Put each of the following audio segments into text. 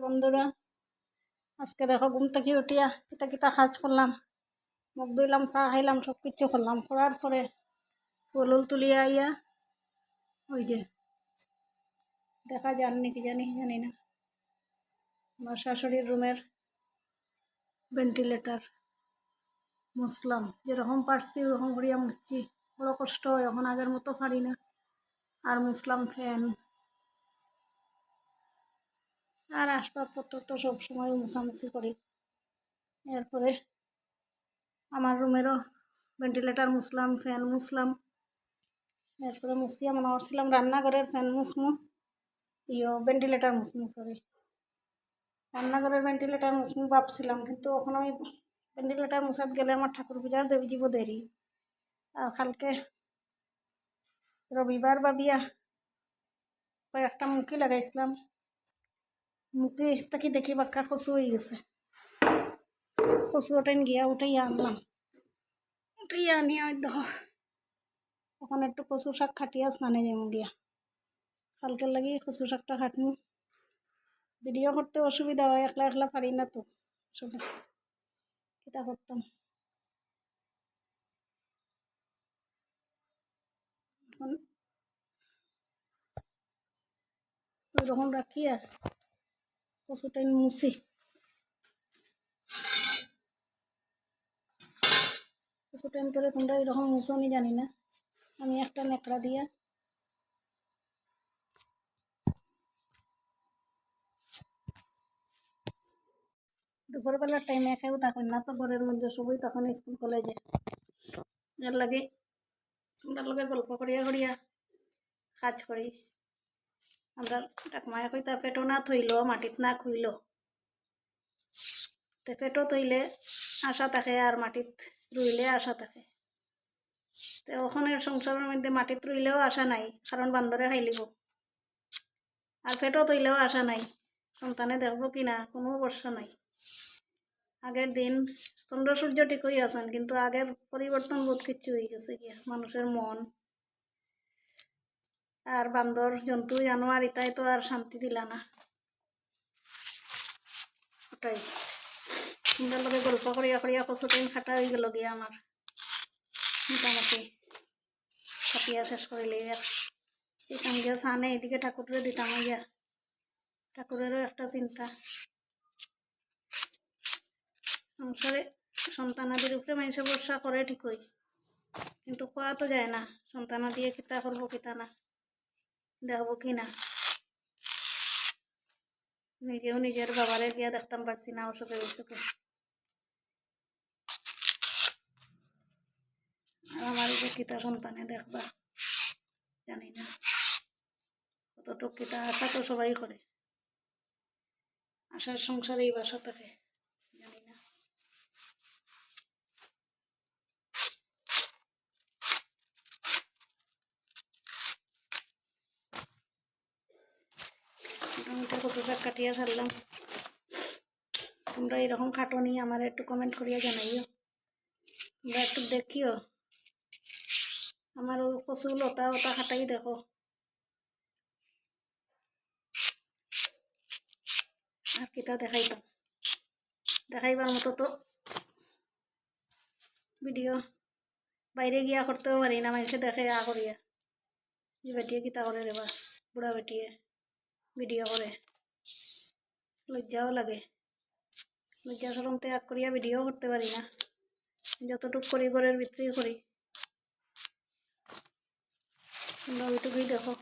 বন্ধুরা, আজকে দেখো ঘুম থেকে উঠিয়া কিতা কিতা কাজ করলাম। মুখ ধুইলাম, চা খাইলাম, সব কিছু করলাম। করার পরে ফুল তুলিয়া আইয়া ওই যে দেখা যান নাকি জানি না, আমার শাশুড়ির রুমের ভেন্টিলেটার মুছলাম। যেরকম পারছি ওরকম করিয়া মুছছি। বড় কষ্ট হয়, এখন আগের মতো পারি না। আর মুছলাম ফ্যান আর আসবাবপত্র তো সবসময় মুছামুছি করি। এরপরে আমার রুমেরও ভেন্টিলেটার মুছলাম, ফ্যান মুছলাম। এরপরে মুছিয়া মনে করছিলাম রান্নাঘরের ফ্যান মুসমু, ভেন্টিলেটার মুসমু, সরি, রান্নাঘরের ভেন্টিলেটার মুসমু ভাবছিলাম, কিন্তু এখন আমি ভেন্টিলেটার মুছাত গেলে আমার ঠাকুর পূজার যাব দেরি। আর কালকে রবিবার ভাবিয়া কয়েকটা মুখি লাগাইছিলাম, মুখি তাকি দেখি বাক্কা কচু হয়ে গেছে। কচু ওটাই গিয়া উঠাইয়া আনলাম, উঠাইয়া আনিয়া দেখো এখন একটু কচু শাক খাটিয়া স্নানে যাবো গিয়া। কালকের লাগি কচু শাকটা খাটমু। ভিডিও করতে অসুবিধা হয়, একলা একলা পারি না তো আসলে, কিতা করতাম। এখন ওই রকম রাখিয়া কচুটাই মুছি। কচুটাই ধরে তোমরা এরকম মুছো নি জানি না, আমি একটা নেকড়া দিয়া দুপুরবেলার টাইমে একেও থাকুন না তো, ঘরের মধ্যে সবই তখন স্কুল কলেজে। এর লাগে তোমরা লগে গল্প করিয়া করিয়া কাজ করি। আমরা ডাকমায়া কইতা পেটো না থইল মাটিত না খুইল, তো পেটো থইলে আশা থাকে আর মাটিত রুইলে আশা থাকে। তো ওখানের সংসারের মধ্যে মাটিত রুইলেও আশা নাই, কারণ বান্দরে খাই লিব। আর পেটো থইলেও আশা নাই, সন্তানে দেখবো কিনা কোনো ভরসা নাই। আগের দিন চন্দ্র সূর্য ঠিকই আছেন, কিন্তু আগের পরিবর্তন বহুত কিছু হয়ে গেছে গিয়া, মানুষের মন আর বান্দর জন্তু জানোয়ার ইতাই তো আর শান্তি দিলা না। ওটাই তোমরা লগে গল্প করিয়া করিয়া কচুদিন খাটা হয়ে গেল গিয়া আমার, মোটামুটি খাটিয়া শেষ করিলে আর দিতাম গিয়া সানে, এদিকে ঠাকুরের দিতাম গিয়া। ঠাকুরেরও একটা চিন্তা, সংসারে সন্তানাদির উপরে মানুষে ভরসা করে ঠিকই, কিন্তু কোয়া তো যায় না সন্তানা দিয়ে কিতা করবো কিতা না, দেখবো কি না। নিজেও নিজের বাবারে গিয়া দেখতাম পারছি না অসুখে অসুখে। আর আমার যে কিতা সন্তানে দেখবা জানি না, কতটুক কিতা আশা তো সবাই করে, আশার সংসারে এই বাসা থাকে জানি না। মোটামুটি কচু শাক কাটিয়া সারলাম। তোমরা এরকম খাটনি আমার একটু কমেন্ট করিয়া জানাইও, তোমরা একটু দেখিও আমার কচু লতা ওটা খাটাই দেখো। আর কিতা দেখাইতাম, দেখাইবার মতো তো ভিডিও বাইরে গিয়া করতেও পারি না, মানুষে দেখে করিয়া যে বেটিয়ে কিতা করে দেবা, বুড়া বেটিয়ে ভিডিও করে, লজ্জাও লাগে। লজ্জা সরম ত্যাগ করিয়া ভিডিও করতে পারি না, যতটুক করি ঘরের ভিতরেই করি। তোমরা ওইটুকুই দেখো,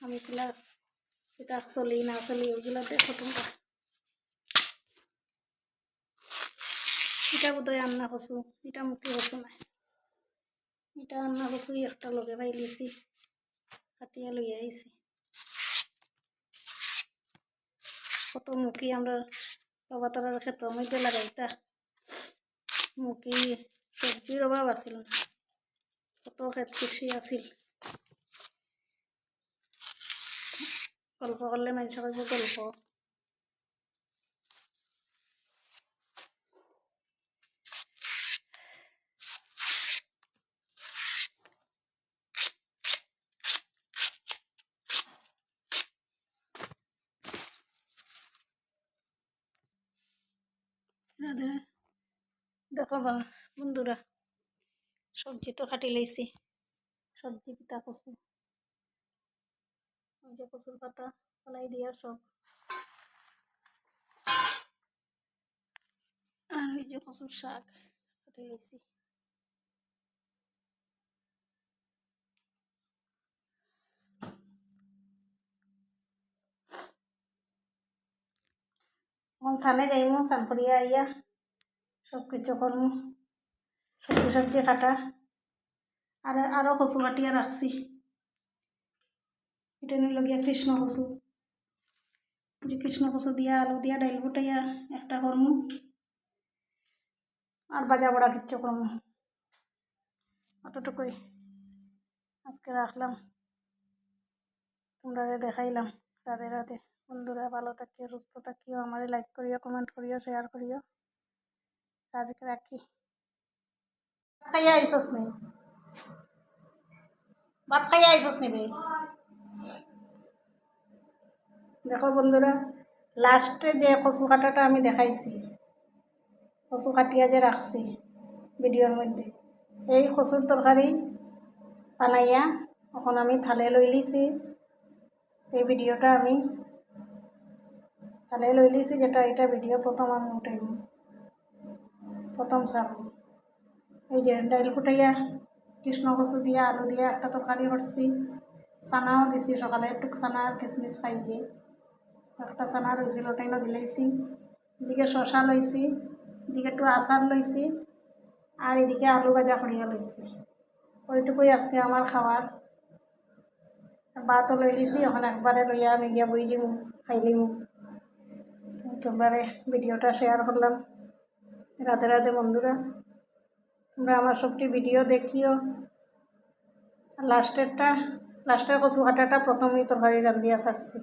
আমি কিলা কিতা চলি না চলি ওইগুলা দেখো তোমরা। এটা বোধহয় আন্না কচু, এটা মুখে কচু নাই, এটা আন্না কচুই একটা লগে পাই লিছি, কাটিয়া লইয়া আইছি। কত মুখি আমরা বাবা তারার ক্ষেত্রের মধ্যে লাগাইতা, মুখি সবজির অভাব আছিল না, কত ক্ষেত কৃষি আছিল। গল্প করলে মানুষ গল্প, রাধে রাধে। দেখো বা বন্ধুরা, সবজি তো কাটি লাইছি। সবজি কিতা কচু, ওই যে কচুর পাতা ফলাই দিয়া সব, আর ওই যে কচুর শাক কাটি লাইছি। এখন সানে যাইমু, সান করিয়া আইয়া সব কিছু করমু, সবজি সবজি কাটা। আর আরও কচু কাটিয়া রাখছি, এটা নিল গিয়া কৃষ্ণ কচু। যে কৃষ্ণ কচু দিয়া আলু দিয়া ডাইল ফুটাইয়া একটা করমু, আর বাজা বড়া কিচ্ছু করমু। অতটুকুই আজকে রাখলাম, তোমরা দেখাইলাম। রাধে রাধে বন্ধুরা, ভালো থাকিও, সুস্থ থাকিও, আমারে লাইক করিও, কমেন্ট করিও, শেয়ার করিও। রাধে রাখি। খাইয়া আইসস নি? ভাত খাইয়া আইসস নি রে? দেখো বন্ধুরা, লাস্টে যে কচু কাটাটা আমি দেখাইছি, কচু কাটিয়া যে রাখছি ভিডিওর মধ্যে, এই কচুর তরকারি বানাইয়া এখন আমি থালে লই লিছি। এই ভিডিওটা আমি থালে লই লিছি, যেটা এটা ভিডিও প্রথম আমি উঠাইব, প্রথম সার। এই যে ডাইল ফুটাইয়া কৃষ্ণ কচু দিয়া আলু দিয়া একটা তরকারি করছি, চানাও দিছি সকালে, একটু চানা আর কিশমিশ খাই যে একটা চানা রয়েছিল ওটাইও দিলাইছি। এদিকে শশা লইছি, এদিকে একটু আচার লইছি, আর এদিকে আলু ভাজা করিয়া লইছি। ওইটুকুই আজকে আমার খাওয়ার। ভাতও লই লিছি, এখন একবারে লইয়া আমি গিয়া বই যাবো, খাইলিম। তোমরা ভিডিওটা শেয়ার করলাম। রাধে রাধে বন্ধুরা, তোমরা আমার সবটি ভিডিও দেখিও। লাস্টের কচু কাটাটা প্রথমেই তরকারি রান্ধিয়া ছাড়ছি।